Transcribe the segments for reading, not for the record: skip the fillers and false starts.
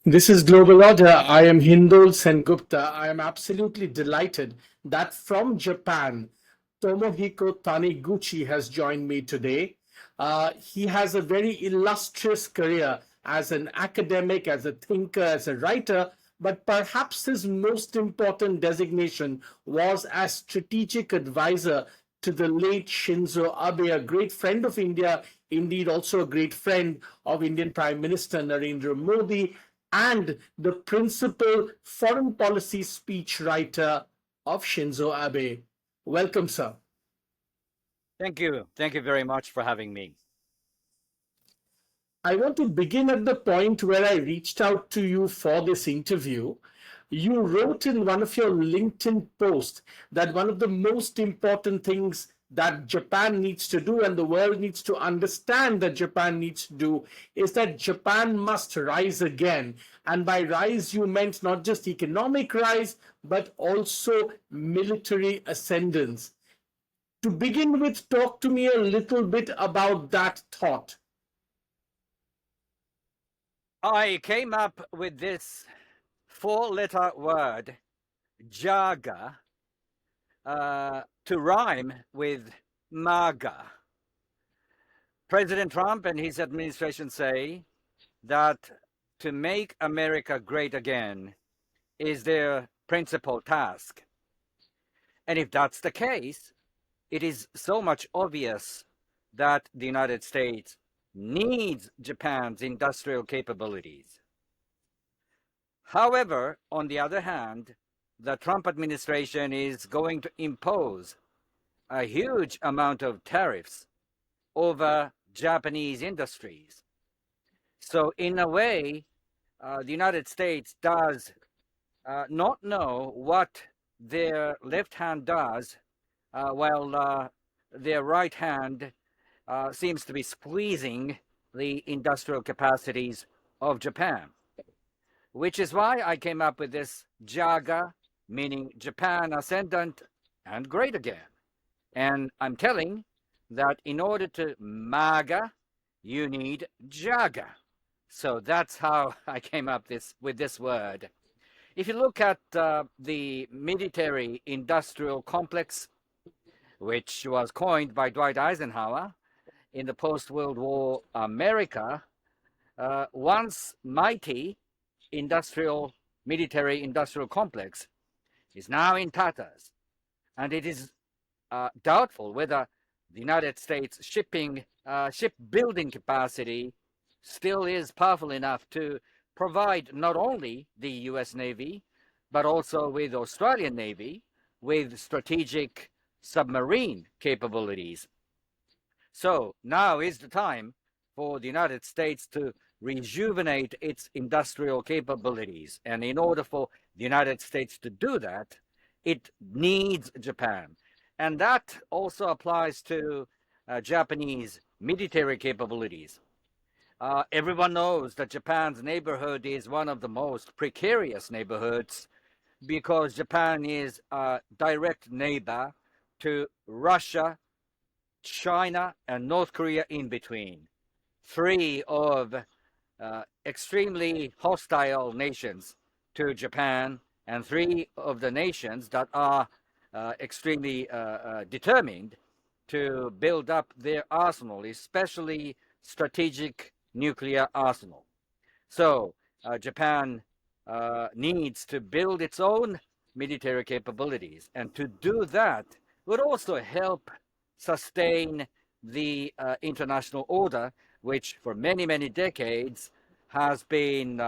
This is Global Order. I am Hindol Sengupta. I am absolutely delighted that from Japan, Tomohiko Taniguchi has joined me today. He has a very illustrious career as an academic, as a thinker, as a writer, but perhaps his most important designation was as strategic advisor to the late Shinzo Abe, a great friend of India, indeed also a great friend of Indian Prime Minister Narendra Modi, and the principal foreign policy speechwriter of Shinzo Abe. Welcome, sir. Thank you. Thank you very much for having me. I want to begin at the point where I reached out to you for this interview. You wrote in one of your LinkedIn posts that one of the most important things that Japan needs to do and the world needs to understand that Japan needs to do is that Japan must rise again. And by rise, you meant not just economic rise, but also military ascendance. To begin with, talk to me a little bit about that thought. I came up with this four-letter word, JAGA, to rhyme with MAGA. President Trump and his administration say that to make America great again is their principal task. And if that's the case, it is so much obvious that the United States needs Japan's industrial capabilities. However, on the other hand, the Trump administration is going to impose a huge amount of tariffs over Japanese industries. So in a way, the United States does not know what their left hand does while their right hand seems to be squeezing the industrial capacities of Japan, which is why I came up with this JAGA, meaning Japan Ascendant and Great Again. And I'm telling that in order to MAGA, you need JAGA. So that's how I came up with this word. If you look at the military industrial complex, which was coined by Dwight Eisenhower in the post-World War America, once mighty military industrial complex is now in tatters. And it is doubtful whether the United States shipbuilding capacity still is powerful enough to provide not only the US Navy, but also with Australian Navy, with strategic submarine capabilities. So now is the time for the United States to rejuvenate its industrial capabilities. And in order for the United States to do that, it needs Japan. And that also applies to Japanese military capabilities. Everyone knows that Japan's neighborhood is one of the most precarious neighborhoods because Japan is a direct neighbor to Russia, China, and North Korea in between. Three of extremely hostile nations to Japan, and three of the nations that are extremely determined to build up their arsenal, especially strategic nuclear arsenal. So Japan needs to build its own military capabilities, and to do that would also help sustain the international order, which for many, many decades has been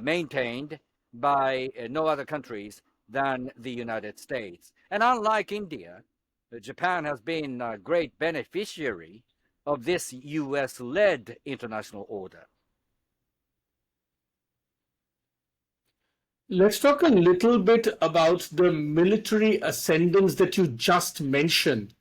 maintained by no other countries than the United States. And unlike India, Japan has been a great beneficiary of this US-led international order. Let's talk a little bit about the military ascendance that you just mentioned.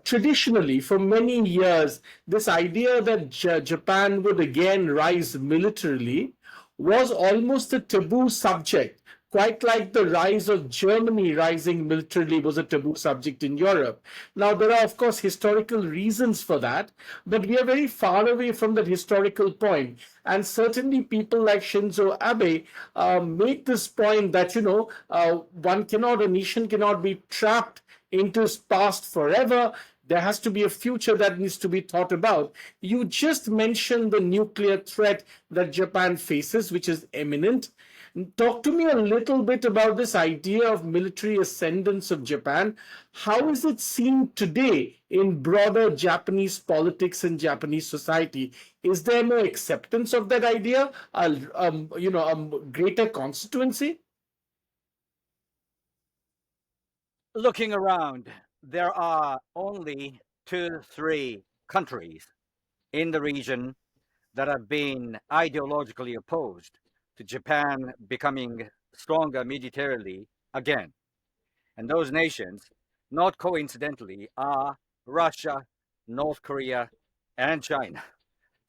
Traditionally, for many years, this idea that Japan would again rise militarily was almost a taboo subject quite like the rise of Germany rising militarily was a taboo subject in Europe. Now, there are, of course, historical reasons for that, but we are very far away from that historical point. And certainly, people like Shinzo Abe make this point that, one cannot, a nation cannot be trapped into its past forever. There has to be a future that needs to be thought about. You just mentioned the nuclear threat that Japan faces, which is imminent. Talk to me a little bit about this idea of military ascendance of Japan. How is it seen today in broader Japanese politics and Japanese society? Is there no acceptance of that idea? A greater constituency? Looking around, there are only 2, 3 countries in the region that have been ideologically opposed to Japan becoming stronger militarily again. And those nations, not coincidentally, are Russia, North Korea, and China.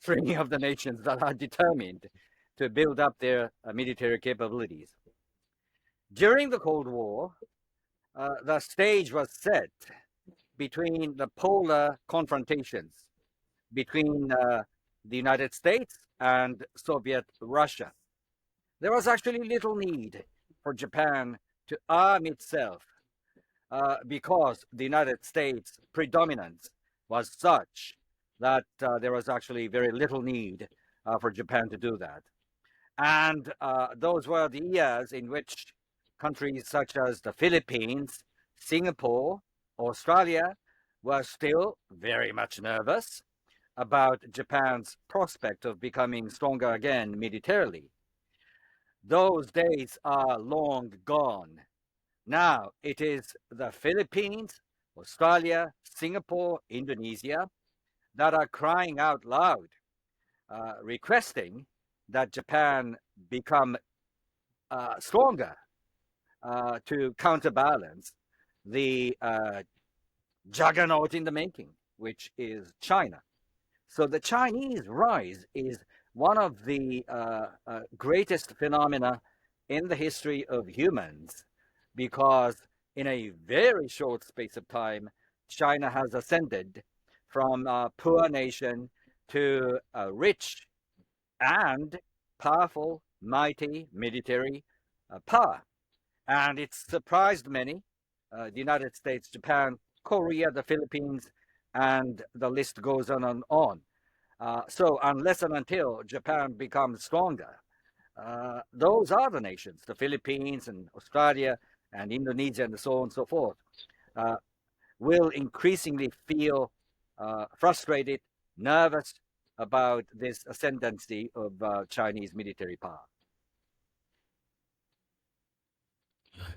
3 of the nations that are determined to build up their military capabilities. During the Cold War, the stage was set between the polar confrontations between the United States and Soviet Russia. There was actually little need for Japan to arm itself because the United States' predominance was such that there was actually very little need for Japan to do that. And those were the years in which countries such as the Philippines, Singapore, Australia were still very much nervous about Japan's prospect of becoming stronger again militarily. Those days are long gone. Now it is the Philippines, Australia, Singapore, Indonesia that are crying out loud, requesting that Japan become stronger to counterbalance the juggernaut in the making, which is China. So the Chinese rise is one of the greatest phenomena in the history of humans, because in a very short space of time, China has ascended from a poor nation to a rich and powerful, mighty military power. And it's surprised many, the United States, Japan, Korea, the Philippines, and the list goes on and on. So unless and until Japan becomes stronger, those are the nations, the Philippines and Australia and Indonesia and so on and so forth, will increasingly feel frustrated, nervous about this ascendancy of Chinese military power.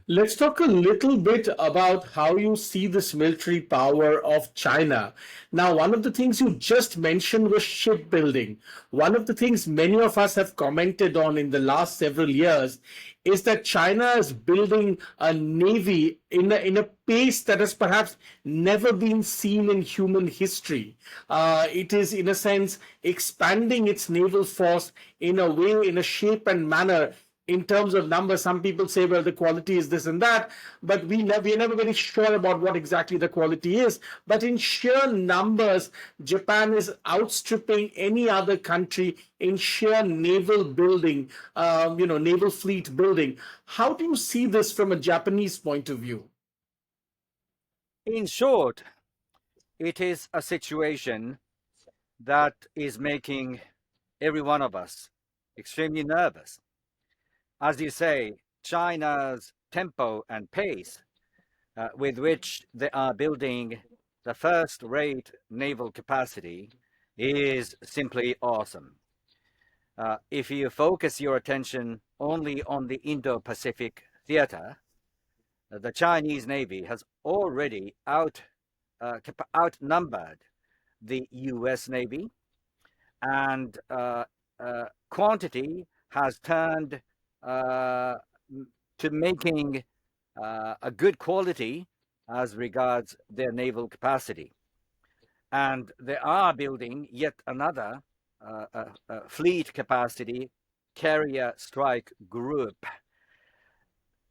Let's talk a little bit about how you see this military power of China. Now, one of the things you just mentioned was shipbuilding. One of the things many of us have commented on in the last several years is that China is building a navy in a pace that has perhaps never been seen in human history. It is, in a sense, expanding its naval force in a way, in a shape and manner. In terms of numbers, some people say, well, the quality is this and that, but we're never very sure about what exactly the quality is. But in sheer numbers, Japan is outstripping any other country in sheer naval building, naval fleet building. How do you see this from a Japanese point of view? In short, it is a situation that is making every one of us extremely nervous. As you say, China's tempo and pace with which they are building the first-rate naval capacity is simply awesome. If you focus your attention only on the Indo-Pacific theater, the Chinese Navy has already outnumbered the US Navy, and quantity has turned to making a good quality as regards their naval capacity. And they are building yet another fleet capacity carrier strike group.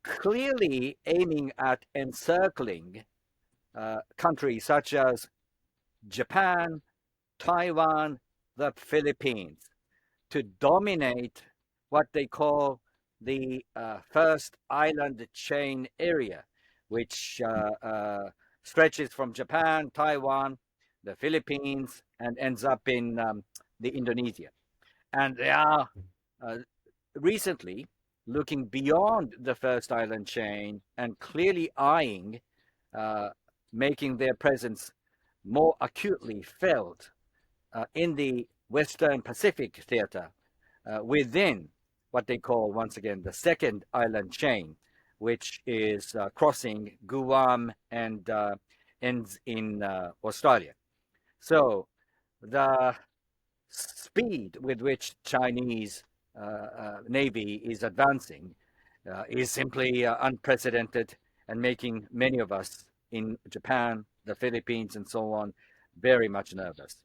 clearly aiming at encircling countries such as Japan, Taiwan, the Philippines, to dominate what they call the first island chain area, which stretches from Japan, Taiwan, the Philippines, and ends up in the Indonesia. And they are uh, recently looking beyond the first island chain and clearly eyeing uh, making their presence more acutely felt in the Western Pacific theater within what they call, once again, the second island chain, which is crossing Guam and ends in Australia. So the speed with which Chinese Navy is advancing is simply unprecedented and making many of us in Japan, the Philippines, and so on very much nervous.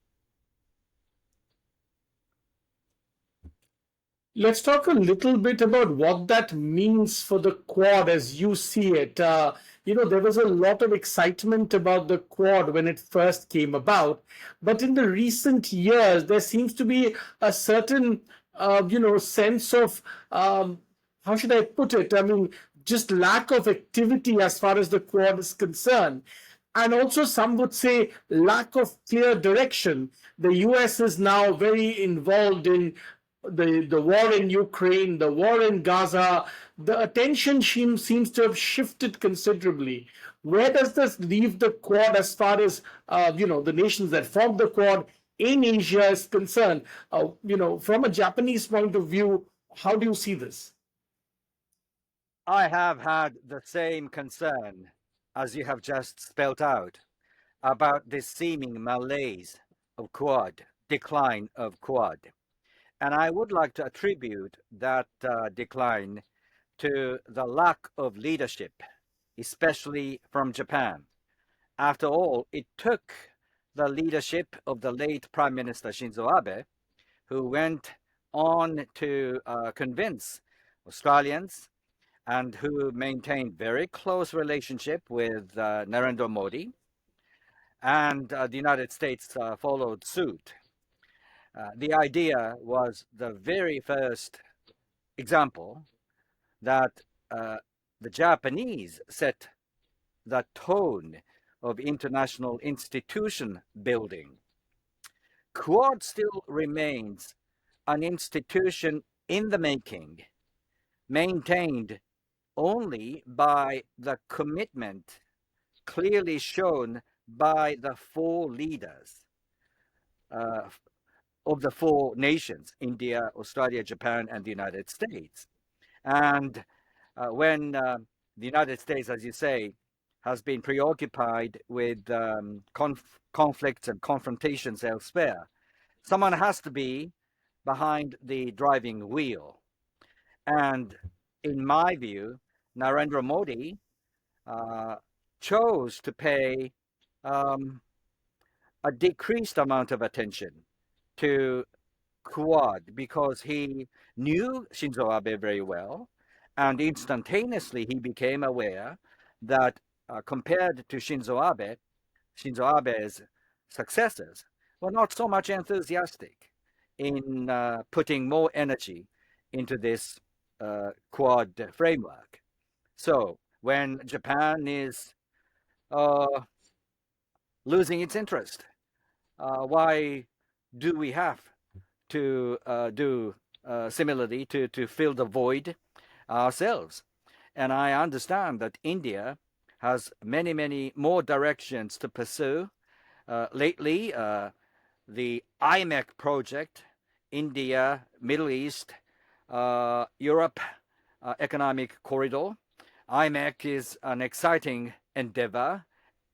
Let's talk a little bit about what that means for the Quad as you see it. There was a lot of excitement about the Quad when it first came about, but in the recent years, there seems to be a certain, sense of, how should I put it? I mean, just lack of activity as far as the Quad is concerned. And also, some would say lack of clear direction. The US is now very involved in the war in Ukraine, the war in Gaza. The attention seems to have shifted considerably. Where does this leave the Quad as far as the nations that form the Quad in Asia is concerned? From a Japanese point of view, how do you see this? I have had the same concern as you have just spelt out about this seeming malaise of Quad, decline of Quad. And I would like to attribute that decline to the lack of leadership, especially from Japan. After all, it took the leadership of the late Prime Minister Shinzo Abe, who went on to convince Australians and who maintained very close relationship with Narendra Modi, and the United States followed suit. The idea was the very first example that the Japanese set the tone of international institution building. Quad still remains an institution in the making, maintained only by the commitment clearly shown by the four leaders uh, of the four nations, India, Australia, Japan, and the United States. And when the United States, as you say, has been preoccupied with conflicts and confrontations elsewhere, someone has to be behind the driving wheel. And in my view, Narendra Modi chose to pay a decreased amount of attention to Quad because he knew Shinzo Abe very well, and instantaneously he became aware that compared to Shinzo Abe's successors were not so much enthusiastic in putting more energy into this Quad framework. So when Japan is losing its interest, why do we have to do similarly to fill the void ourselves? And I understand that India has many, many more directions to pursue. Lately, the IMEC project, India, Middle East, Europe Economic Corridor. IMEC is an exciting endeavor.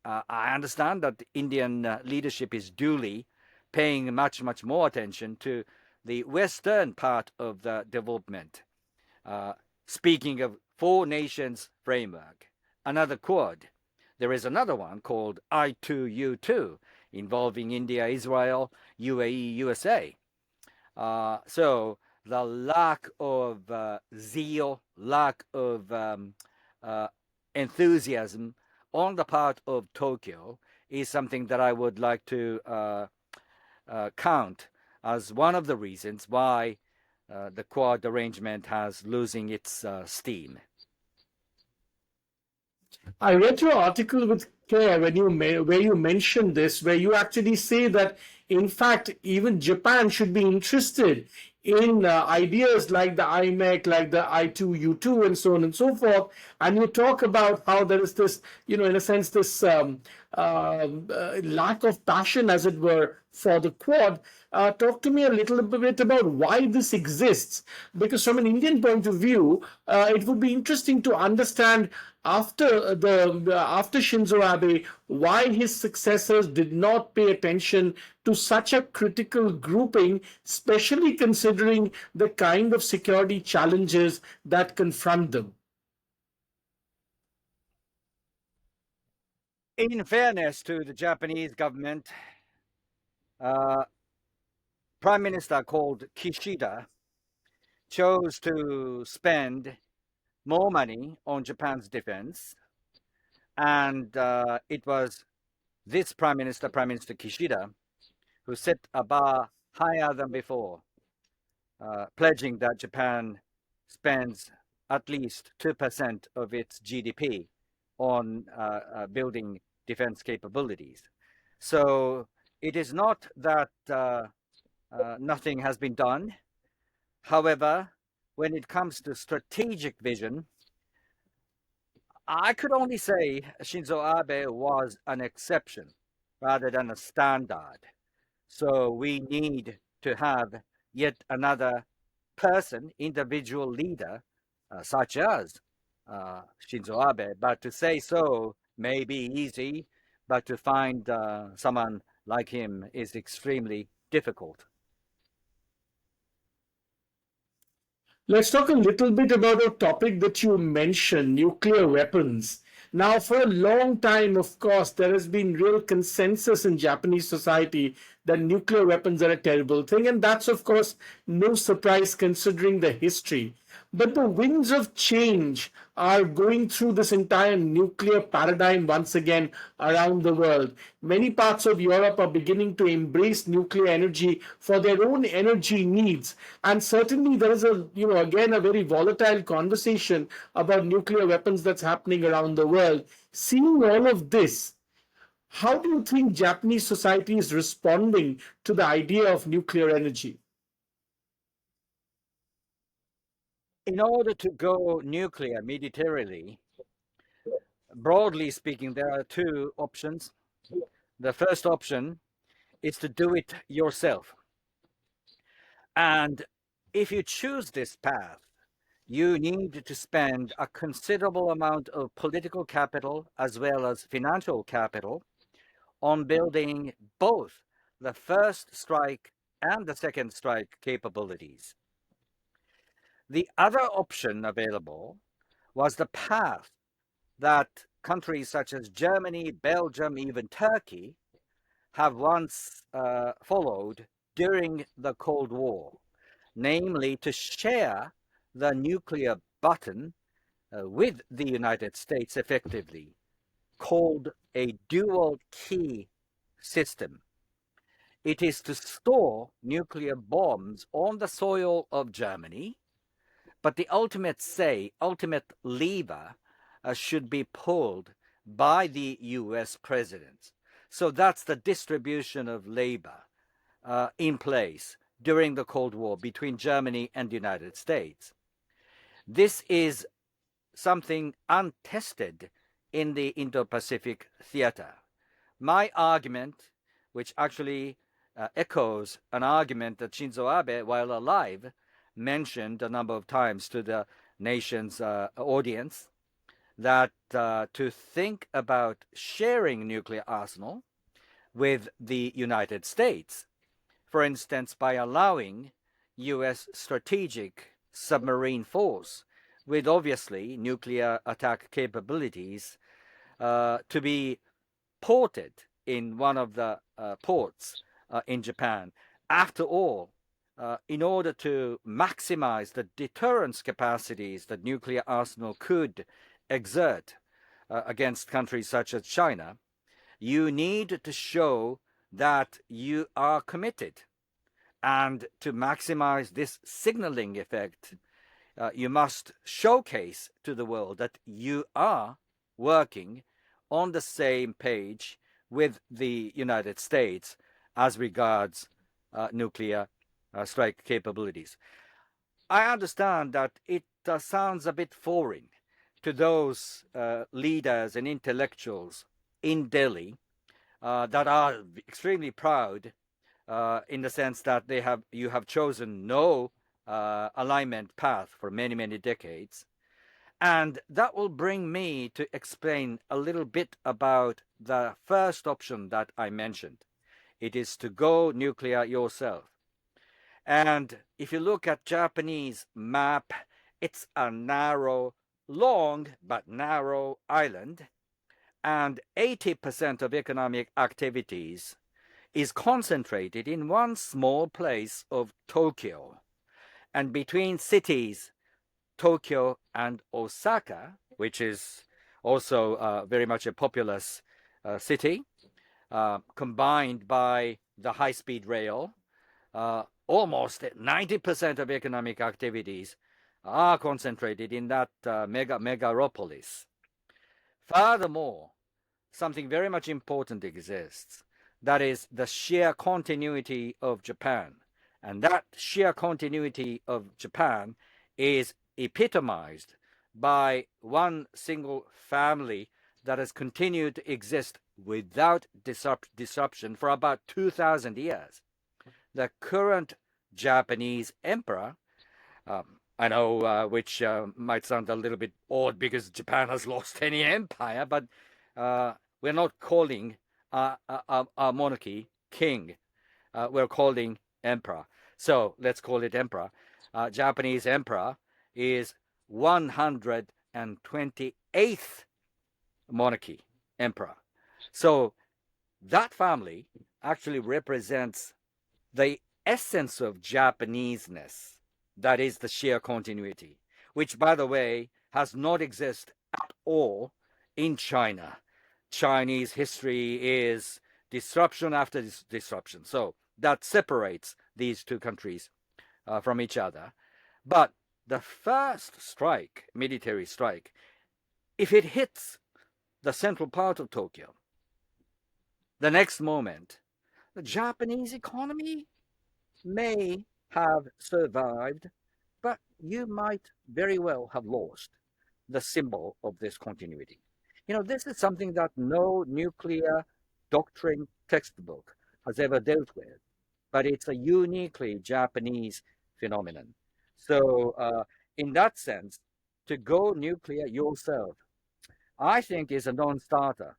I understand that Indian leadership is duly paying much, much more attention to the western part of the development. Speaking of four nations framework, another Quad, there is another one called I2U2 involving India, Israel, UAE, USA. So the lack of zeal, lack of enthusiasm on the part of Tokyo is something that I would like to count as one of the reasons why the Quad arrangement has losing its steam. I read your article with care when where you mentioned this, where you actually say that in fact even Japan should be interested in ideas like the IMEC, like the I2U2, and so on and so forth. And you talk about how there is this, in a sense, this lack of passion, as it were, for the Quad. Talk to me a little bit about why this exists, because from an Indian point of view, it would be interesting to understand after Shinzo Abe why his successors did not pay attention to such a critical grouping, especially considering the kind of security challenges that confront them. In fairness to the Japanese government, Prime Minister called Kishida chose to spend more money on Japan's defense, and it was this Prime Minister Kishida, who set a bar higher than before, pledging that Japan spends at least 2% of its GDP on building defense capabilities. So it is not that nothing has been done. However, when it comes to strategic vision, I could only say Shinzo Abe was an exception rather than a standard. So we need to have yet another person, individual leader, such as Shinzo Abe. But to say so may be easy, but to find someone like him is extremely difficult. Let's talk a little bit about a topic that you mentioned, nuclear weapons. Now, for a long time, of course, there has been real consensus in Japanese society that nuclear weapons are a terrible thing, and that's, of course, no surprise considering the history. But the winds of change are going through this entire nuclear paradigm once again around the world. Many parts of Europe are beginning to embrace nuclear energy for their own energy needs. And certainly there is again, a very volatile conversation about nuclear weapons that's happening around the world. Seeing all of this, how do you think Japanese society is responding to the idea of nuclear energy? In order to go nuclear militarily, broadly speaking, there are two options. The first option is to do it yourself. And if you choose this path, you need to spend a considerable amount of political capital as well as financial capital on building both the first strike and the second strike capabilities. The other option available was the path that countries such as Germany, Belgium, even Turkey have once followed during the Cold War, namely to share the nuclear button with the United States effectively, called a dual key system. It is to store nuclear bombs on the soil of Germany, but the ultimate lever should be pulled by the US president. So that's the distribution of labor in place during the Cold War between Germany and the United States. This is something untested in the Indo-Pacific theater. My argument, which actually echoes an argument that Shinzo Abe, while alive, mentioned a number of times to the nation's audience, that to think about sharing nuclear arsenal with the United States, for instance, by allowing US strategic submarine force with obviously nuclear attack capabilities to be ported in one of the ports in Japan. After all, in order to maximize the deterrence capacities that nuclear arsenal could exert against countries such as China, you need to show that you are committed. And to maximize this signaling effect, you must showcase to the world that you are working on the same page with the United States as regards nuclear strike capabilities. I understand that it sounds a bit foreign to those leaders and intellectuals in Delhi that are extremely proud in the sense that you have chosen no alignment path for many, many decades. And that will bring me to explain a little bit about the first option that I mentioned. It is to go nuclear yourself. And if you look at Japanese map, it's a narrow, long but narrow island, and 80% of economic activities is concentrated in one small place of Tokyo. And between cities, Tokyo and Osaka, which is also very much a populous city, combined by the high-speed rail, almost 90% of economic activities are concentrated in that megaropolis. Furthermore, something very much important exists. That is the sheer continuity of Japan. And that sheer continuity of Japan is epitomized by one single family that has continued to exist without disruption for about 2,000 years. The current Japanese emperor, I know which might sound a little bit odd because Japan has lost any empire, but we're not calling our monarchy king. We're calling emperor. So let's call it emperor. Japanese emperor is 128th monarchy emperor. So that family actually represents the essence of Japaneseness. That is the sheer continuity, which, by the way, has not existed at all in China. Chinese history is disruption after disruption. So that separates these two countries from each other. But the first strike, military strike, if it hits the central part of Tokyo, the next moment, the Japanese economy may have survived, but you might very well have lost the symbol of this continuity. You know, this is something that no nuclear doctrine textbook has ever dealt with, but it's a uniquely Japanese phenomenon. So in that sense, to go nuclear yourself, I think is a non-starter.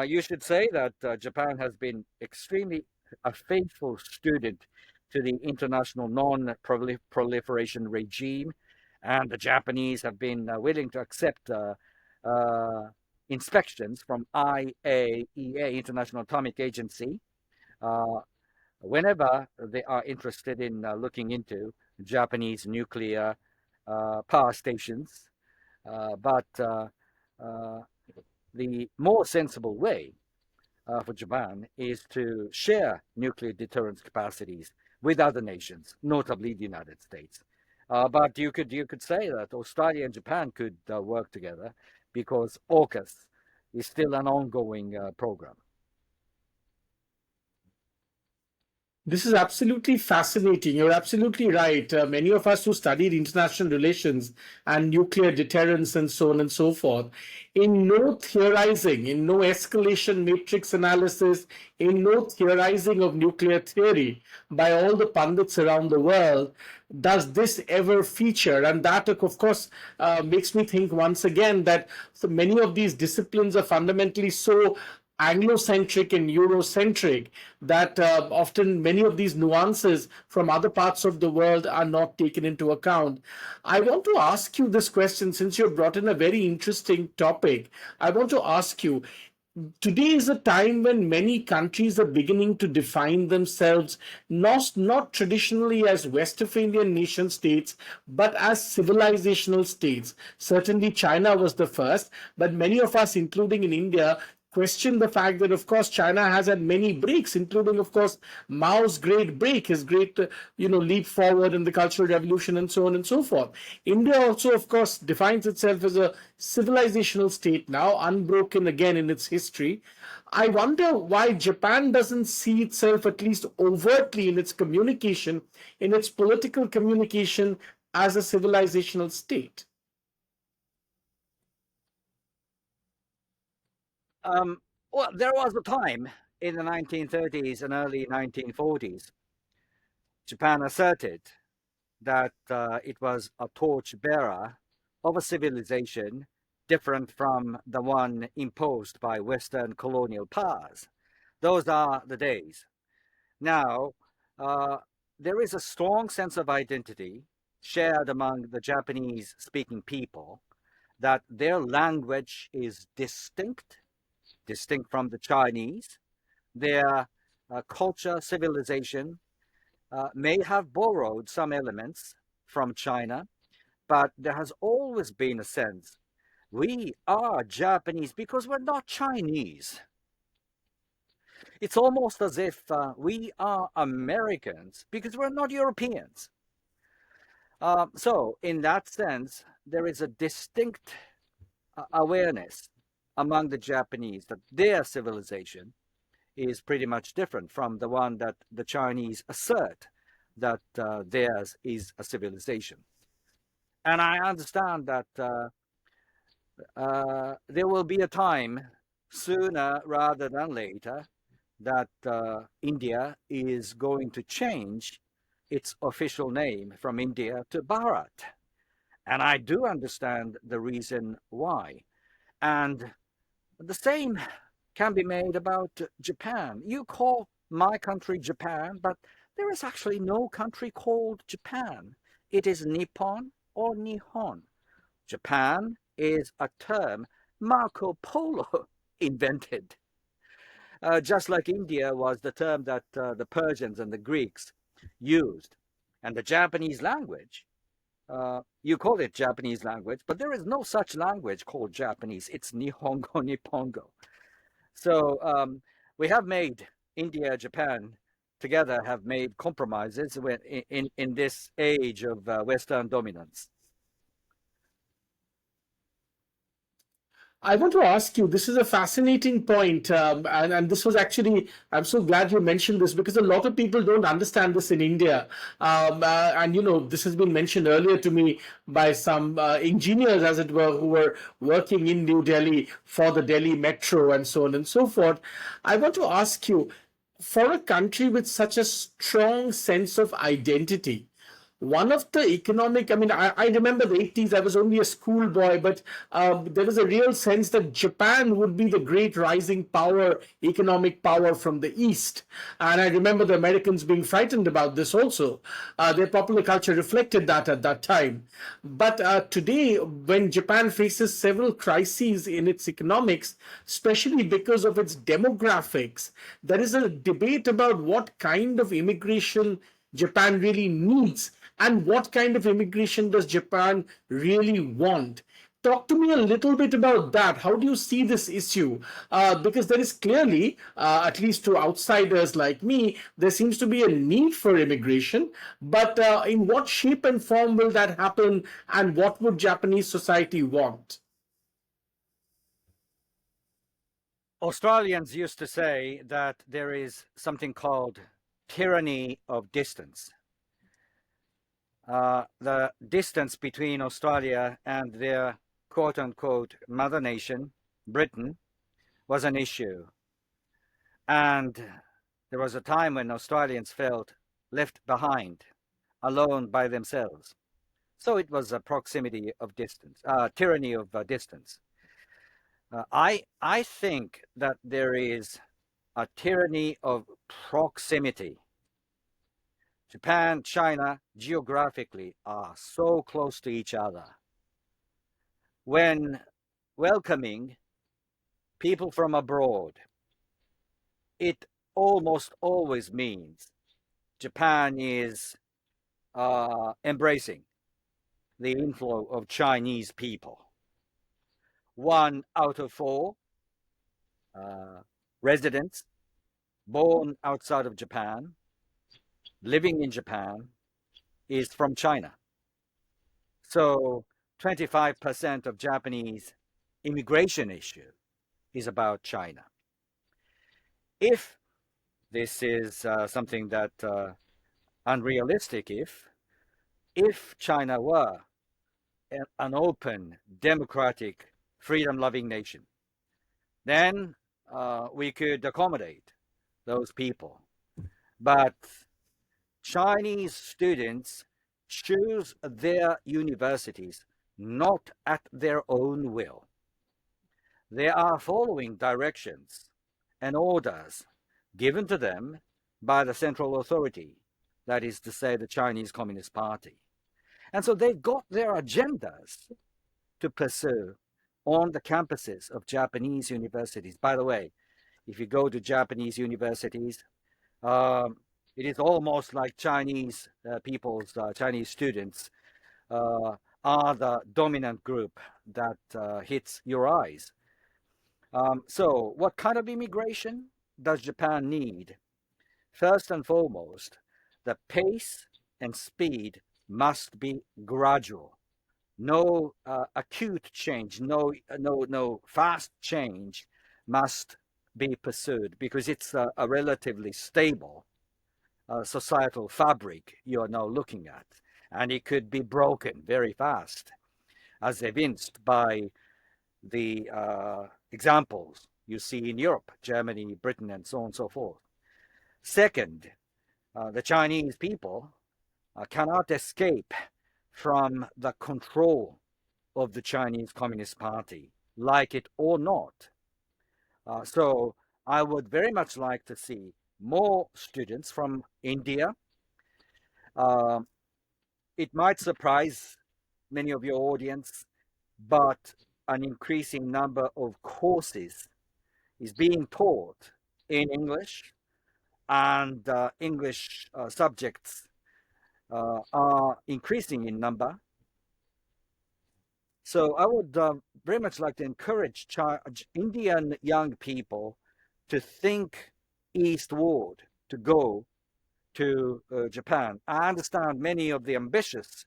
You should say that Japan has been extremely a faithful student to the international non-proliferation regime, and the Japanese have been willing to accept inspections from IAEA, International Atomic Agency, whenever they are interested in looking into Japanese nuclear power stations. But the more sensible way for Japan is to share nuclear deterrence capacities with other nations, notably the United States. But you could say that Australia and Japan could work together because AUKUS is still an ongoing program. This is absolutely fascinating. You're absolutely right. Many of us who studied international relations and nuclear deterrence and so on and so forth, in no theorizing, in no escalation matrix analysis, in no theorizing of nuclear theory by all the pundits around the world, does this ever feature. And that, of course, makes me think once again that so many of these disciplines are fundamentally so Anglo-centric and Eurocentric that often many of these nuances from other parts of the world are not taken into account. I want to ask you this question, since you brought in a very interesting topic. I want to ask you, today is a time when many countries are beginning to define themselves not traditionally as Westphalian nation states, but as civilizational states. Certainly, China was the first, but many of us, including in India, question the fact that, of course, China has had many breaks, including, of course, Mao's great break, his great, leap forward in the Cultural Revolution, and so on and so forth. India also, of course, defines itself as a civilizational state now, unbroken again in its history. I wonder why Japan doesn't see itself, at least overtly in its communication, in its political communication, as a civilizational state. Well, there was a time in the 1930s and early 1940s, Japan asserted that it was a torchbearer of a civilization different from the one imposed by Western colonial powers. Those are the days. Now, uh, there is a strong sense of identity shared among the Japanese speaking people that their language is distinct from the Chinese. Their culture, civilization may have borrowed some elements from China, but there has always been a sense we are Japanese because we're not Chinese. It's almost as if we are Americans because we're not Europeans. So, in that sense, there is a distinct awareness among the Japanese that their civilization is pretty much different from the one that the Chinese assert that theirs is a civilization. And I understand that there will be a time sooner rather than later that India is going to change its official name from India to Bharat. And I do understand the reason why. And the same can be made about Japan. You call my country Japan, but there is actually no country called Japan. It is Nippon or Nihon. Japan is a term Marco Polo invented. Just like India was the term that the Persians and the Greeks used. And the Japanese language, you call it Japanese language, but there is no such language called Japanese. It's Nihongo, Nippongo. So we have made India, Japan together have made compromises in this age of Western dominance. I want to ask you, this is a fascinating point, and this was actually, I'm so glad you mentioned this because a lot of people don't understand this in India. And, this has been mentioned earlier to me by some engineers, as it were, who were working in New Delhi for the Delhi Metro and so on and so forth. I want to ask you, for a country with such a strong sense of identity, one of the economic, I remember the 80s, I was only a schoolboy, but there was a real sense that Japan would be the great rising power, economic power from the East. And I remember the Americans being frightened about this also. Their popular culture reflected that at that time. But today, when Japan faces several crises in its economics, especially because of its demographics, there is a debate about what kind of immigration Japan really needs and what kind of immigration does Japan really want. Talk to me a little bit about that. How do you see this issue? Because there is clearly, at least to outsiders like me, there seems to be a need for immigration. But in what shape and form will that happen? And what would Japanese society want? Australians used to say that there is something called tyranny of distance. The distance between Australia and their quote unquote mother nation, Britain, was an issue. And there was a time when Australians felt left behind, alone by themselves. So it was a proximity of distance, tyranny of distance. I think that there is a tyranny of proximity. Japan, China, geographically are so close to each other. When welcoming people from abroad, it almost always means Japan is embracing the inflow of Chinese people. 1 out of 4 residents born outside of Japan, living in Japan, is from China. So 25% of Japanese immigration issue is about China. If this is something that unrealistic, if China were an open, democratic, freedom-loving nation, then we could accommodate those people. But Chinese students choose their universities not at their own will. They are following directions and orders given to them by the central authority, that is to say, the Chinese Communist Party. And so they've got their agendas to pursue on the campuses of Japanese universities. By the way, if you go to Japanese universities, it is almost like Chinese Chinese students are the dominant group that hits your eyes. So what kind of immigration does Japan need? First and foremost, the pace and speed must be gradual. No acute change, no fast change must be pursued, because it's a relatively stable societal fabric you are now looking at, and it could be broken very fast, as evinced by the examples you see in Europe, Germany, Britain, and so on and so forth. Second, the Chinese people cannot escape from the control of the Chinese Communist Party, like it or not. So I would very much like to see more students from India. It might surprise many of your audience, but an increasing number of courses is being taught in English, and English subjects are increasing in number. So I would very much like to encourage Indian young people to think eastward, to go to Japan. I understand many of the ambitious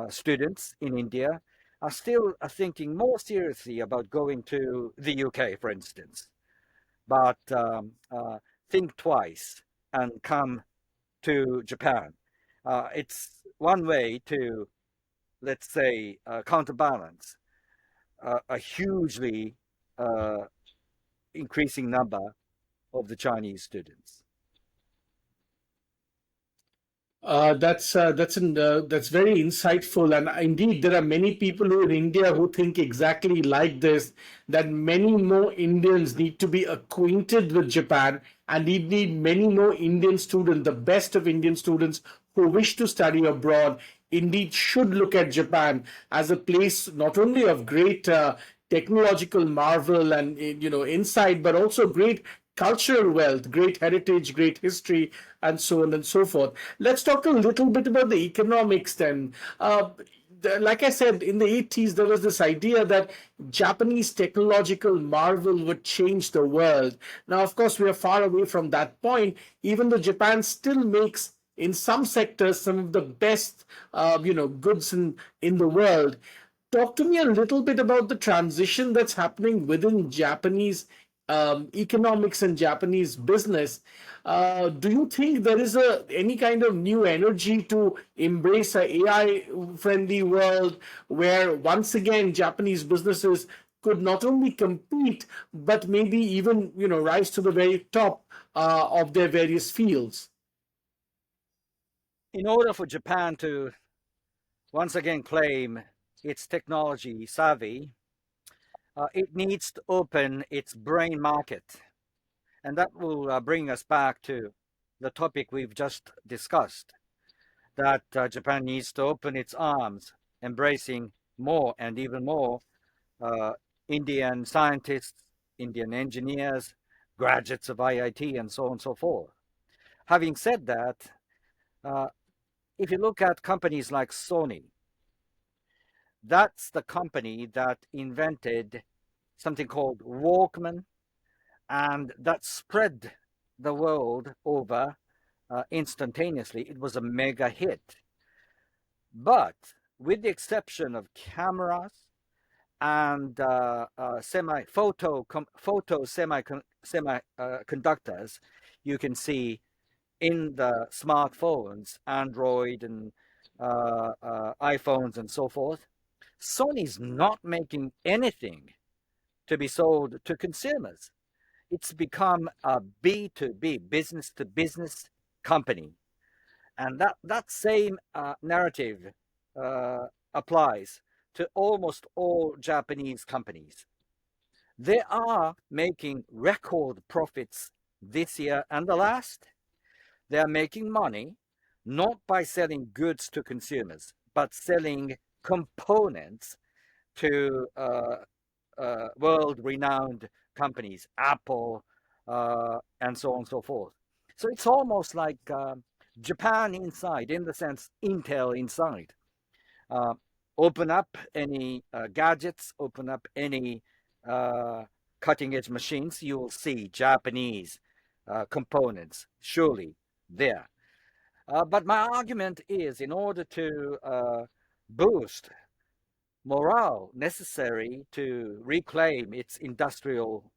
students in India are still thinking more seriously about going to the UK, for instance. But think twice and come to Japan. It's one way to, let's say, counterbalance a hugely increasing number of the Chinese students. That's very insightful, and indeed there are many people who in India who think exactly like this. That many more Indians need to be acquainted with Japan, and we need many more Indian students, the best of Indian students who wish to study abroad. Indeed, should look at Japan as a place not only of great technological marvel and insight, but also great cultural wealth, great heritage, great history, and so on and so forth. Let's talk a little bit about the economics then. Like I said, in the 80s, there was this idea that Japanese technological marvel would change the world. Now, of course, we are far away from that point, even though Japan still makes, in some sectors, some of the best, goods in the world. Talk to me a little bit about the transition that's happening within Japanese economics and Japanese business. Do you think there is any kind of new energy to embrace a AI-friendly world where once again Japanese businesses could not only compete but maybe even rise to the very top of their various fields? In order for Japan to once again claim its technology savvy, it needs to open its brain market. And that will bring us back to the topic we've just discussed, that Japan needs to open its arms, embracing more and even more Indian scientists, Indian engineers, graduates of IIT, and so on and so forth. Having said that, if you look at companies like Sony, that's the company that invented something called Walkman, and that spread the world over instantaneously. It was a mega hit. But with the exception of cameras and semiconductors, you can see in the smartphones, Android and iPhones and so forth, Sony's not making anything to be sold to consumers. It's become a B2B, business to business company. And that same narrative applies to almost all Japanese companies. They are making record profits this year and the last. They are making money not by selling goods to consumers, but selling components to world-renowned companies, Apple, and so on and so forth. So it's almost like Japan inside, in the sense Intel inside. Open up any gadgets, open up any cutting-edge machines, you will see Japanese components surely there. But my argument is, in order to boost morale necessary to reclaim its industrial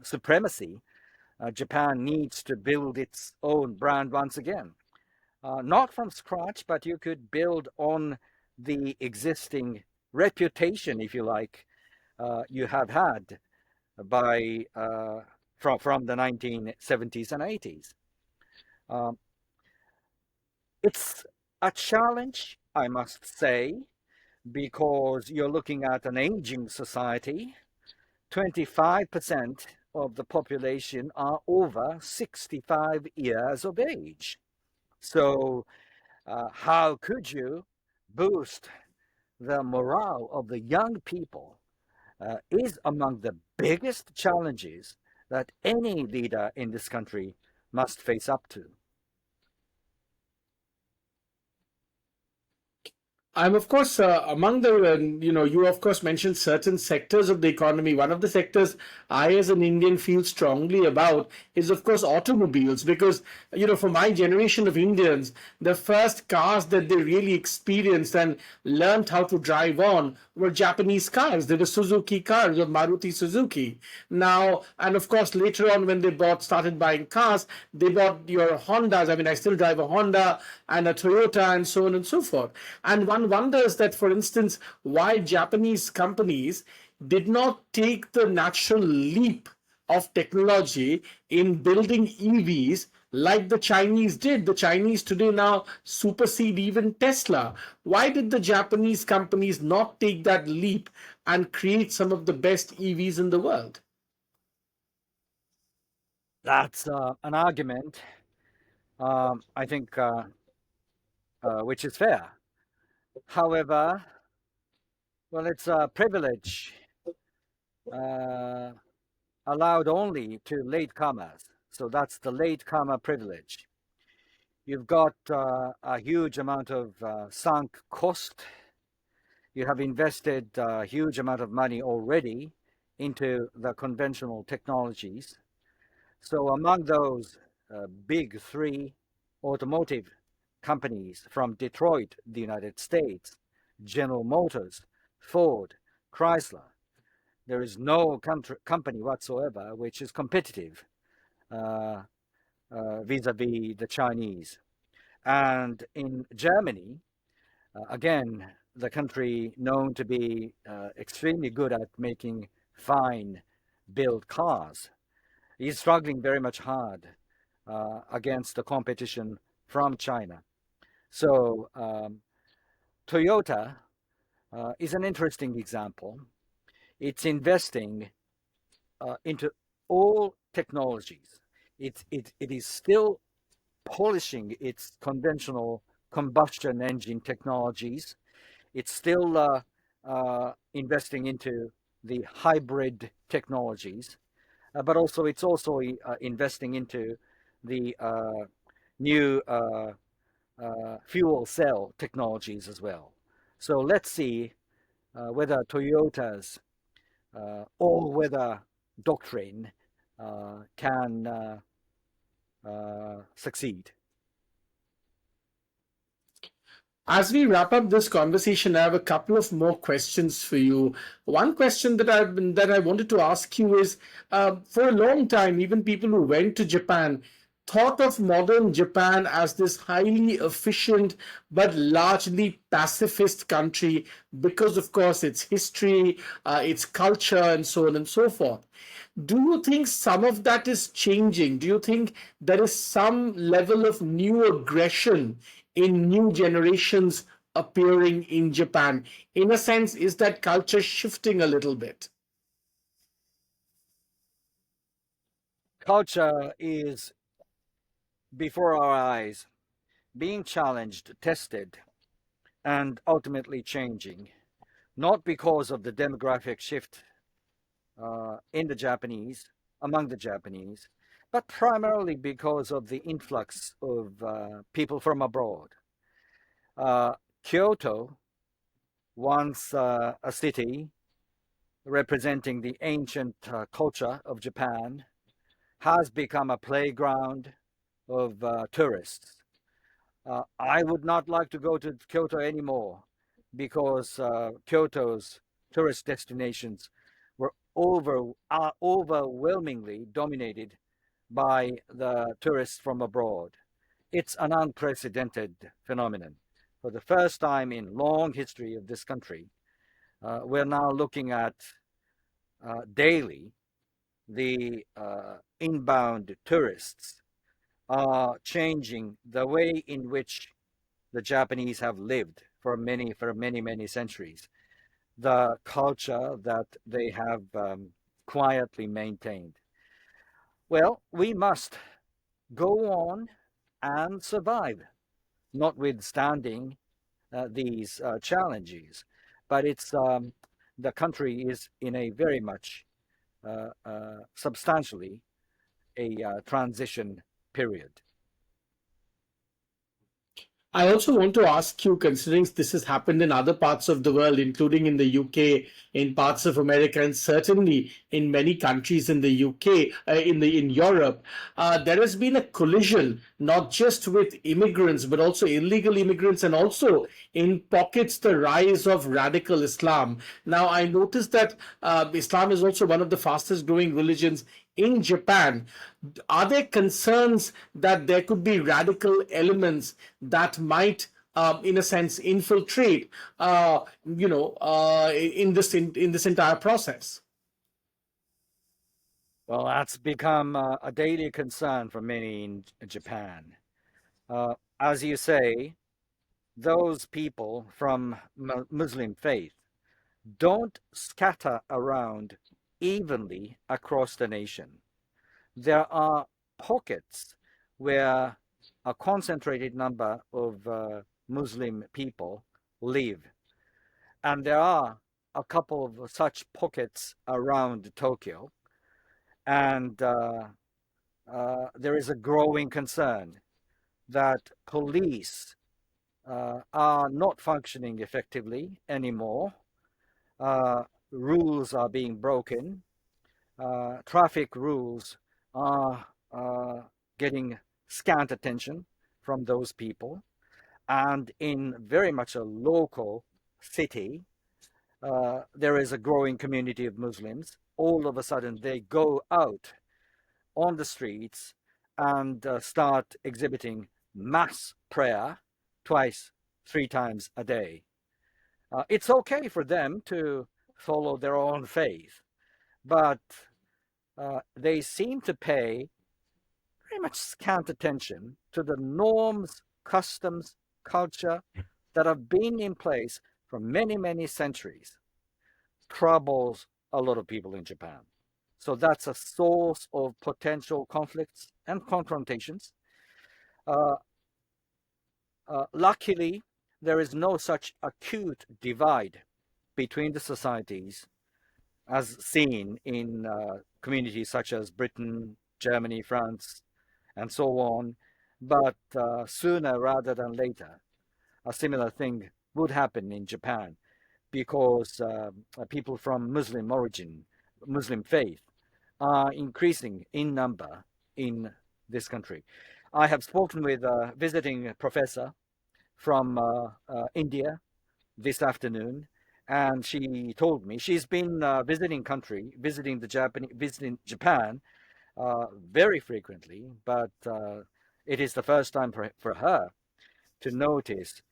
supremacy, Japan needs to build its own brand once again. Not from scratch, but you could build on the existing reputation, if you like, you have had by from the 1970s and 80s. It's a challenge, I must say, because you're looking at an aging society. 25% of the population are over 65 years of age. So how could you boost the morale of the young people is among the biggest challenges that any leader in this country must face up to. I'm of course among the you of course mentioned certain sectors of the economy. One of the sectors I as an Indian feel strongly about is of course automobiles, because for my generation of Indians, the first cars that they really experienced and learned how to drive on were Japanese cars. They were Suzuki cars or Maruti Suzuki. Now, and of course later on when they started buying cars, they bought your Hondas. I mean, I still drive a Honda and a Toyota and so on and so forth. And one wonders that, for instance, why Japanese companies did not take the natural leap of technology in building EVs like the Chinese did. The Chinese today now supersede even Tesla. Why did the Japanese companies not take that leap and create some of the best EVs in the world? That's an argument, I think, which is fair. However, well, it's a privilege allowed only to latecomers. So that's the latecomer privilege. You've got a huge amount of sunk cost. You have invested a huge amount of money already into the conventional technologies. So among those big three automotive companies from Detroit, the United States, General Motors, Ford, Chrysler, there is no company whatsoever which is competitive vis-a-vis the Chinese. And in Germany, again, the country known to be extremely good at making fine built cars, is struggling very much hard against the competition from China. So Toyota is an interesting example. It's investing into all technologies. It is still polishing its conventional combustion engine technologies. It's still investing into the hybrid technologies, but also it's also investing into the new fuel cell technologies as well. So let's see whether Toyota's all-weather doctrine can succeed. As we wrap up this conversation, I have a couple of more questions for you. One question that I wanted to ask you is, for a long time, even people who went to Japan thought of modern Japan as this highly efficient but largely pacifist country because, of course, its history, its culture, and so on and so forth. Do you think some of that is changing? Do you think there is some level of new aggression in new generations appearing in Japan? In a sense, is that culture shifting a little bit? Culture is before our eyes, being challenged, tested, and ultimately changing, not because of the demographic shift in the Japanese, among the Japanese, but primarily because of the influx of people from abroad. Kyoto, once a city representing the ancient culture of Japan, has become a playground of tourists. I would not like to go to Kyoto anymore because Kyoto's tourist destinations were overwhelmingly dominated by the tourists from abroad. It's an unprecedented phenomenon. For the first time in long history of this country, we're now looking at daily the inbound tourists are changing the way in which the Japanese have lived for many centuries, the culture that they have quietly maintained. Well, we must go on and survive, notwithstanding these challenges. But it's the country is in a very much substantially a transition period. I also want to ask you, considering this has happened in other parts of the world, including in the UK, in parts of America, and certainly in many countries in the UK, in Europe, there has been a collision not just with immigrants but also illegal immigrants, and also in pockets the rise of radical Islam. Now, I noticed that Islam is also one of the fastest growing religions in Japan. Are there concerns that there could be radical elements that might, in a sense, infiltrate, in this entire process? Well, that's become a daily concern for many in Japan. As you say, those people from Muslim faith don't scatter around evenly across the nation. There are pockets where a concentrated number of Muslim people live, and there are a couple of such pockets around Tokyo, and there is a growing concern that police are not functioning effectively anymore. Rules are being broken. Traffic rules are getting scant attention from those people. And in very much a local city, there is a growing community of Muslims. All of a sudden, they go out on the streets and start exhibiting mass prayer twice, 3 times a day. It's okay for them to follow their own faith, but they seem to pay very much scant attention to the norms, customs, culture that have been in place for many centuries. Troubles a lot of people in Japan. So that's a source of potential conflicts and confrontations. Luckily, there is no such acute divide between the societies as seen in communities such as Britain, Germany, France, and so on. But sooner rather than later, a similar thing would happen in Japan because people from Muslim origin, Muslim faith, are increasing in number in this country. I have spoken with a visiting professor from India this afternoon, and she told me she's been visiting Japan very frequently, but it is the first time for her to notice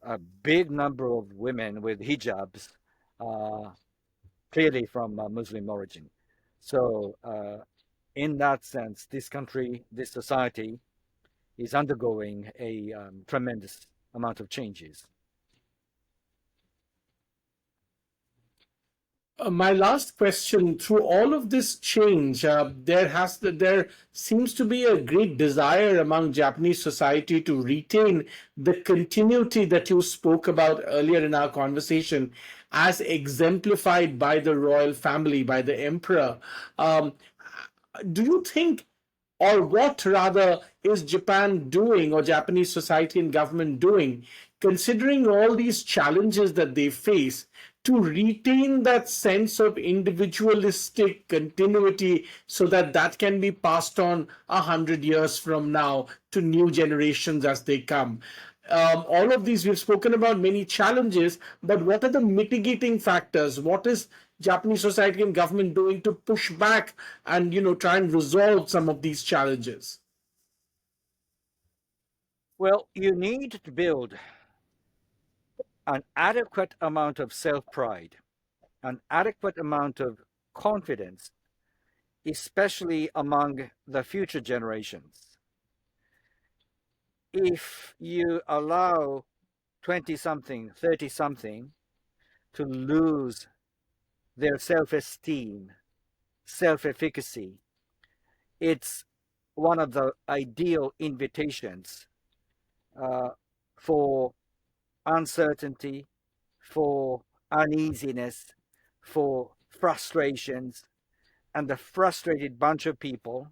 a big number of women with hijabs, clearly from Muslim origin. So, in that sense, this country, this society is undergoing a tremendous amount of changes. My last question: through all of this change, there seems to be a great desire among Japanese society to retain the continuity that you spoke about earlier in our conversation, as exemplified by the royal family, by the emperor. Um, do you think, or what rather, is Japan doing, or Japanese society and government doing, considering all these challenges that they face, to retain that sense of individualistic continuity so that that can be passed on 100 years from now to new generations as they come? All of these, we've spoken about many challenges, but what are the mitigating factors? What is Japanese society and government doing to push back and try and resolve some of these challenges? Well, you need to build an adequate amount of self-pride, an adequate amount of confidence, especially among the future generations. If you allow 20 something, 30 something to lose their self esteem, self efficacy, it's one of the ideal invitations for uncertainty, for uneasiness, for frustrations, and the frustrated bunch of people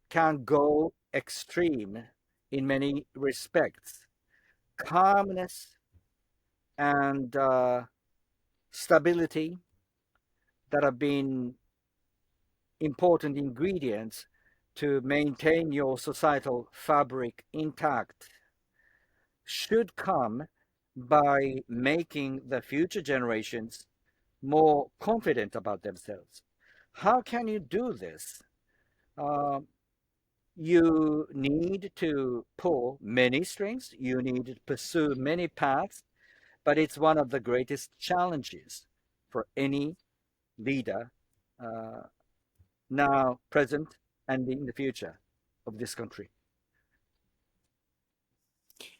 can go extreme in many respects. Calmness and stability that have been important ingredients to maintain your societal fabric intact should come by making the future generations more confident about themselves. How can you do this? You need to pull many strings, you need to pursue many paths, but it's one of the greatest challenges for any leader, now, present, and in the future of this country.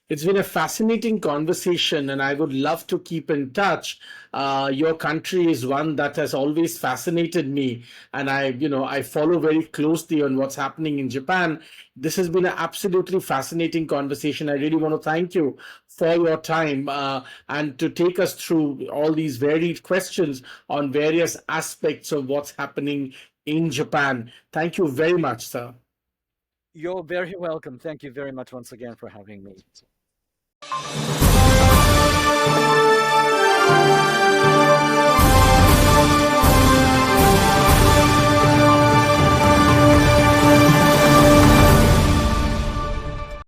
It's been a fascinating conversation, and I would love to keep in touch. Your country is one that has always fascinated me, and I follow very closely on what's happening in Japan. This has been an absolutely fascinating conversation. I really want to thank you for your time and to take us through all these varied questions on various aspects of what's happening in Japan. Thank you very much, sir. You're very welcome. Thank you very much once again for having me.